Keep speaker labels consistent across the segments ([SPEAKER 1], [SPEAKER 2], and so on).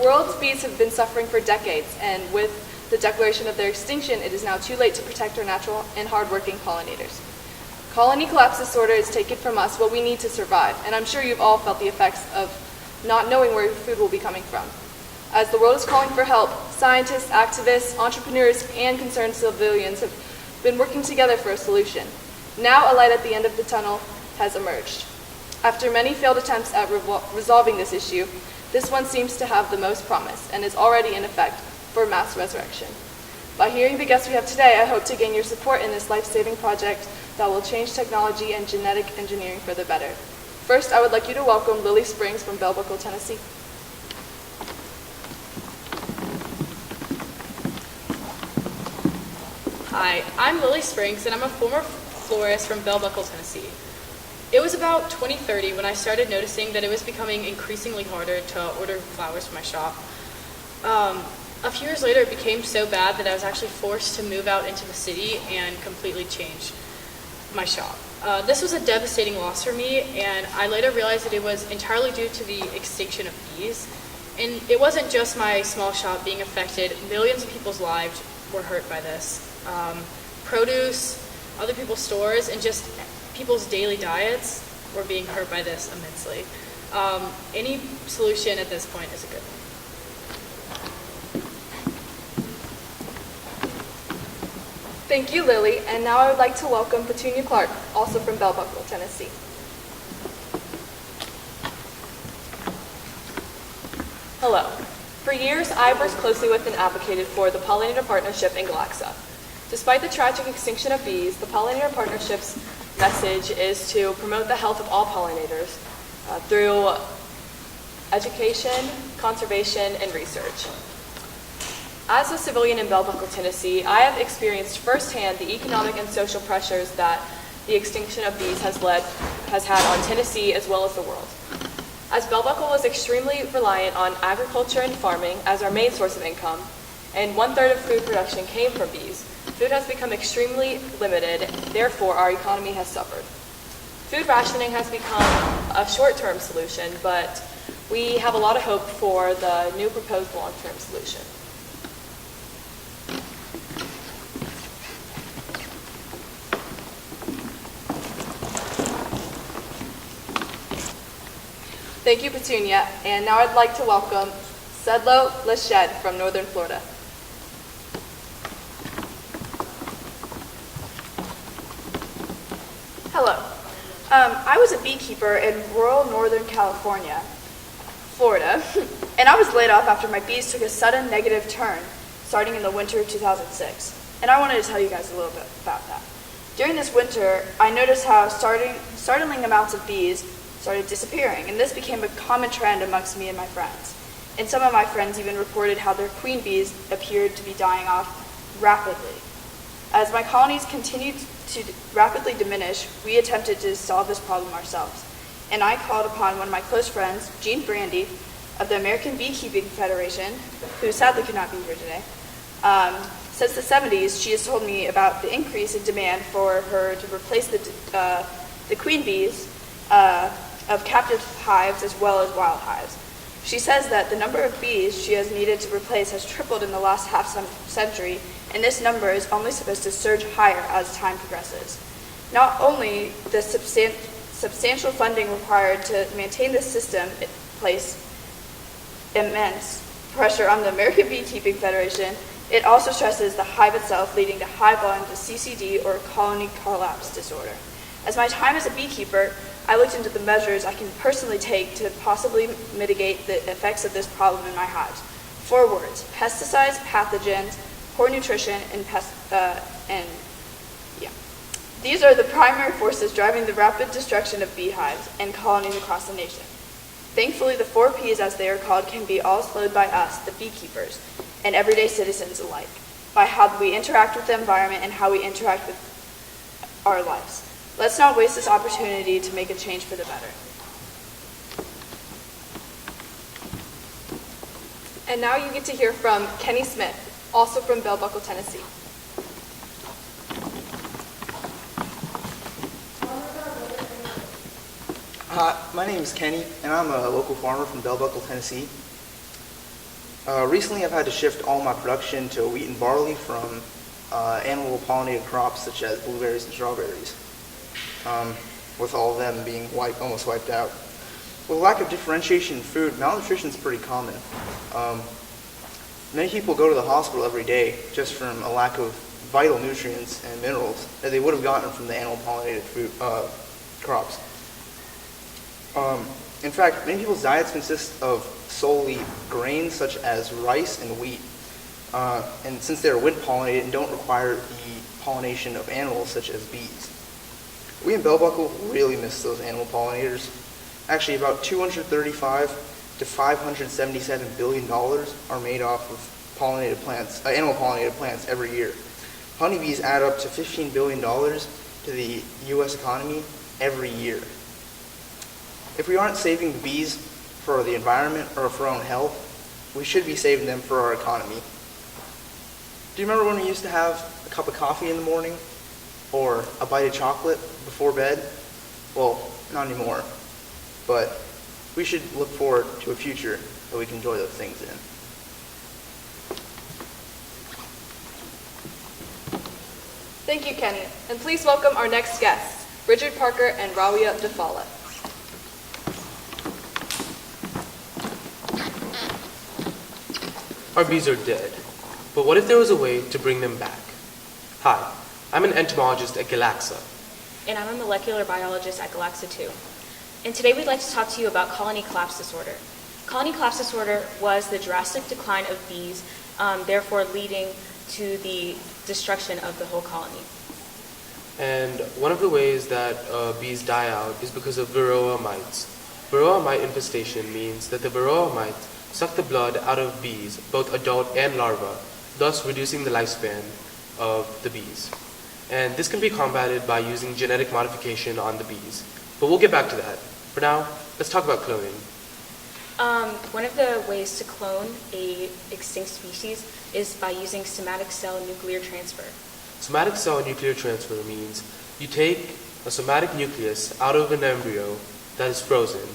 [SPEAKER 1] world's bees have been suffering for decades, and with the declaration of their extinction, it is now too late to protect our natural and hardworking pollinators. Colony collapse disorder has taken from us what we need to survive, and I'm sure you've all felt the effects of not knowing where your food will be coming from. As the world is calling for help, scientists, activists, entrepreneurs, and concerned civilians have been working together for a solution. Now a light at the end of the tunnel has emerged. After many failed attempts at resolving this issue, this one seems to have the most promise and is already in effect for mass resurrection. By hearing the guests we have today, I hope to gain your support in this life-saving project that will change technology and genetic engineering for the better. First, I would like you to welcome Lily Springs from Bell Buckle, Tennessee.
[SPEAKER 2] Hi, I'm Lily Springs, and I'm a former florist from Bell Buckle, Tennessee. It was about 2030 when I started noticing that it was becoming increasingly harder to order flowers from my shop. A few years later, it became so bad that I was actually forced to move out into the city and completely change my shop. This was a devastating loss for me, and I later realized that it was entirely due to the extinction of bees. And it wasn't just my small shop being affected. Millions of people's lives were hurt by this. Produce, other people's stores, and just people's daily diets were being hurt by this immensely. Any solution at this point is a good one.
[SPEAKER 1] Thank you, Lily, and now I would like to welcome Petunia Clark, also from Bell Buckle, Tennessee.
[SPEAKER 3] Hello. For years, I worked closely with and advocated for the Pollinator Partnership in Galaxa. Despite the tragic extinction of bees, the Pollinator Partnership's message is to promote the health of all pollinators through education, conservation, and research. As a civilian in Bell Buckle, Tennessee, I have experienced firsthand the economic and social pressures that the extinction of bees has had on Tennessee as well as the world. As Bell Buckle was extremely reliant on agriculture and farming as our main source of income, and 1/3 of food production came from bees, food has become extremely limited, therefore our economy has suffered. Food rationing has become a short-term solution, but we have a lot of hope for the new proposed long-term solution.
[SPEAKER 1] Thank you, Petunia, and now I'd like to welcome Sedlo Leshed from Northern Florida.
[SPEAKER 4] Hello. I was a beekeeper in rural Northern California, Florida, and I was laid off after my bees took a sudden negative turn starting in the winter of 2006. And I wanted to tell you guys a little bit about that. During this winter, I noticed how startling amounts of bees started disappearing, and this became a common trend amongst me and my friends. And some of my friends even reported how their queen bees appeared to be dying off rapidly. As my colonies continued to rapidly diminish, we attempted to solve this problem ourselves. And I called upon one of my close friends, Jean Brandy, of the American Beekeeping Federation, who sadly could not be here today. Since the 70s, she has told me about the increase in demand for her to replace the queen bees of captive hives as well as wild hives. She says that the number of bees she has needed to replace has tripled in the last half-century, and this number is only supposed to surge higher as time progresses. Not only the substantial funding required to maintain this system place immense pressure on the American Beekeeping Federation, it also stresses the hive itself, leading to high volumes of CCD, or colony collapse disorder. As my time as a beekeeper, I looked into the measures I can personally take to possibly mitigate the effects of this problem in my hives. 4 words: pesticides, pathogens, poor nutrition, and These are the primary forces driving the rapid destruction of beehives and colonies across the nation. Thankfully, the 4 Ps, as they are called, can be all slowed by us, the beekeepers, and everyday citizens alike, by how we interact with the environment and how we interact with our lives. Let's not waste this opportunity to make a change for the better.
[SPEAKER 1] And now you get to hear from Kenny Smith, also from Bell Buckle, Tennessee.
[SPEAKER 5] Hi, my name is Kenny, and I'm a local farmer from Bell Buckle, Tennessee. Recently, I've had to shift all my production to wheat and barley from animal pollinated crops such as blueberries and strawberries, with all of them being almost wiped out. With a lack of differentiation in food, malnutrition is pretty common. Many people go to the hospital every day just from a lack of vital nutrients and minerals that they would have gotten from the animal pollinated food crops. In fact, many people's diets consist of solely grains such as rice and wheat. And since they're wind pollinated and don't require the pollination of animals such as bees. We in Bell Buckle really miss those animal pollinators. Actually, about 235 to 577 billion dollars are made off of pollinated plants, animal pollinated plants every year. Honeybees add up to $15 billion to the U.S. economy every year. If we aren't saving the bees for the environment or for our own health, we should be saving them for our economy. Do you remember when we used to have a cup of coffee in the morning? Or a bite of chocolate before bed? Well, not anymore. But we should look forward to a future that we can enjoy those things in.
[SPEAKER 1] Thank you, Kenny. And please welcome our next guests, Richard Parker and Rawia Defala.
[SPEAKER 6] Our bees are dead, but what if there was a way to bring them back? Hi, I'm an entomologist at Galaxa.
[SPEAKER 7] And I'm a molecular biologist at Galaxa 2. And today we'd like to talk to you about colony collapse disorder. Colony collapse disorder was the drastic decline of bees, therefore leading to the destruction of the whole colony.
[SPEAKER 6] And one of the ways that bees die out is because of varroa mites. Varroa mite infestation means that the varroa mites suck the blood out of bees, both adult and larva, thus reducing the lifespan of the bees. And this can be combated by using genetic modification on the bees. But we'll get back to that. For now, let's talk about cloning.
[SPEAKER 7] One of the ways to clone a extinct species is by using somatic cell nuclear transfer.
[SPEAKER 6] Somatic cell nuclear transfer means you take a somatic nucleus out of an embryo that is frozen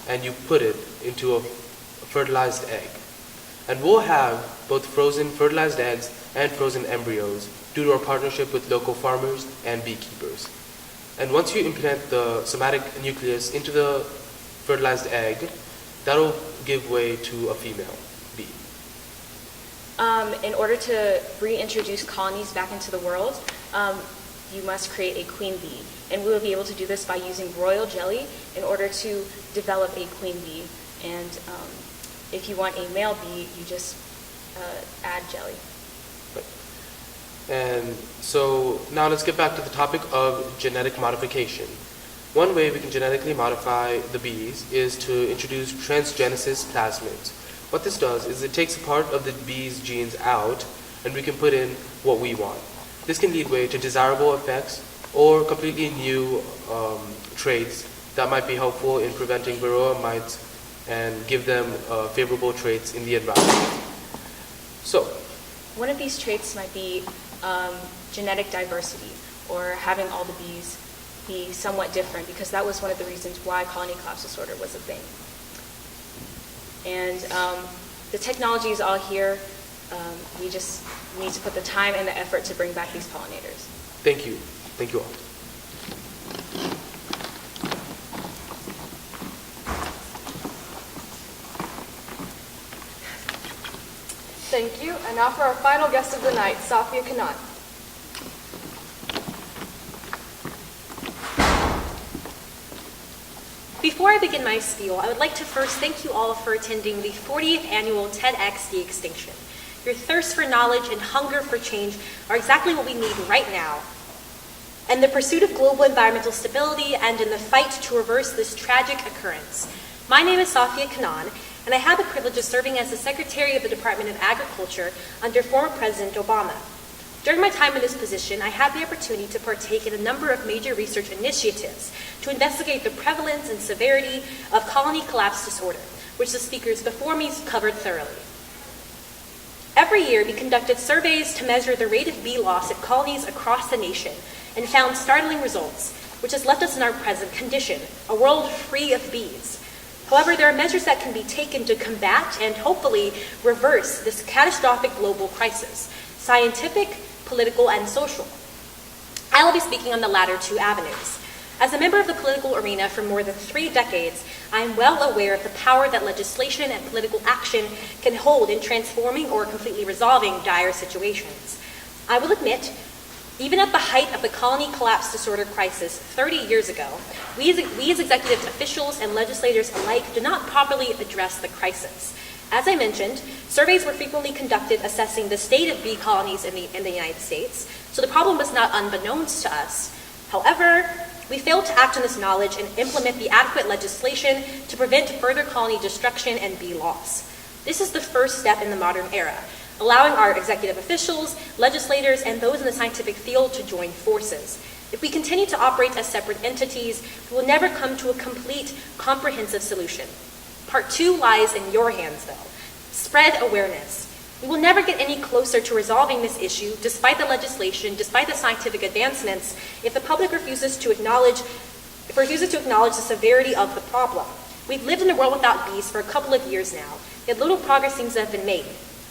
[SPEAKER 6] and you put it into a fertilized egg. And we'll have both frozen fertilized eggs and frozen embryos due to our partnership with local farmers and beekeepers. And once you implant the somatic nucleus into the fertilized egg, that'll give way to a female bee.
[SPEAKER 7] In order to reintroduce colonies back into the world, you must create a queen bee. And we will be able to do this by using royal jelly in order to develop a queen bee. And if you want a male bee, you just add jelly.
[SPEAKER 6] And so now let's get back to the topic of genetic modification. One way we can genetically modify the bees is to introduce transgenesis plasmids. What this does is it takes a part of the bee's genes out and we can put in what we want. This can lead way to desirable effects or completely new traits that might be helpful in preventing varroa mites and give them favorable traits in the environment. So,
[SPEAKER 7] one of these traits might be genetic diversity, or having all the bees be somewhat different, because that was one of the reasons why colony collapse disorder was a thing. And the technology is all here. We just need to put the time and the effort to bring back these pollinators.
[SPEAKER 6] Thank you. Thank you all.
[SPEAKER 1] Thank you. And now for our final guest of the night, Safia Kanan.
[SPEAKER 8] Before I begin my spiel, I would like to first thank you all for attending the 40th annual TEDxDeExtinction. Your thirst for knowledge and hunger for change are exactly what we need right now. In the pursuit of global environmental stability and in the fight to reverse this tragic occurrence. My name is Safia Kanan, and I had the privilege of serving as the Secretary of the Department of Agriculture under former President Obama. During my time in this position, I had the opportunity to partake in a number of major research initiatives to investigate the prevalence and severity of colony collapse disorder, which the speakers before me covered thoroughly. Every year, we conducted surveys to measure the rate of bee loss at colonies across the nation and found startling results, which has left us in our present condition, a world free of bees. However, there are measures that can be taken to combat and hopefully reverse this catastrophic global crisis: scientific, political, and social. I will be speaking on the latter two avenues. As a member of the political arena for more than 3 decades, I am well aware of the power that legislation and political action can hold in transforming or completely resolving dire situations. I will admit, even at the height of the colony collapse disorder crisis 30 years ago, we as executive officials and legislators alike did not properly address the crisis. As I mentioned, surveys were frequently conducted assessing the state of bee colonies in the United States, so the problem was not unbeknownst to us. However, we failed to act on this knowledge and implement the adequate legislation to prevent further colony destruction and bee loss. This is the first step in the modern era, allowing our executive officials, legislators, and those in the scientific field to join forces. If we continue to operate as separate entities, we will never come to a complete, comprehensive solution. Part 2 lies in your hands, though. Spread awareness. We will never get any closer to resolving this issue, despite the legislation, despite the scientific advancements, if the public refuses to acknowledge the severity of the problem. We've lived in a world without bees for a couple of years now, yet little progress seems to have been made.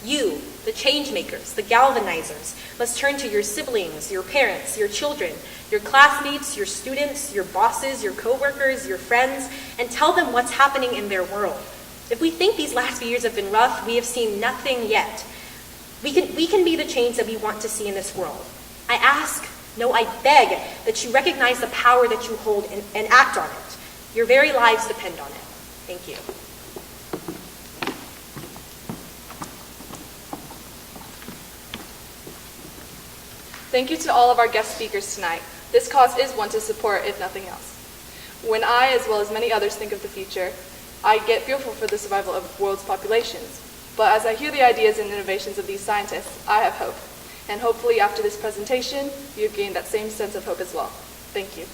[SPEAKER 8] You, the change makers, the galvanizers, must turn to your siblings, your parents, your children, your classmates, your students, your bosses, your coworkers, your friends, and tell them what's happening in their world. If we think these last few years have been rough, we have seen nothing yet. We can be the change that we want to see in this world. I ask, no, I beg that you recognize the power that you hold and act on it. Your very lives depend on it. Thank you.
[SPEAKER 1] Thank you to all of our guest speakers tonight. This cause is one to support, if nothing else. When I, as well as many others, think of the future, I get fearful for the survival of the world's populations. But as I hear the ideas and innovations of these scientists, I have hope. And hopefully after this presentation, you've gained that same sense of hope as well. Thank you.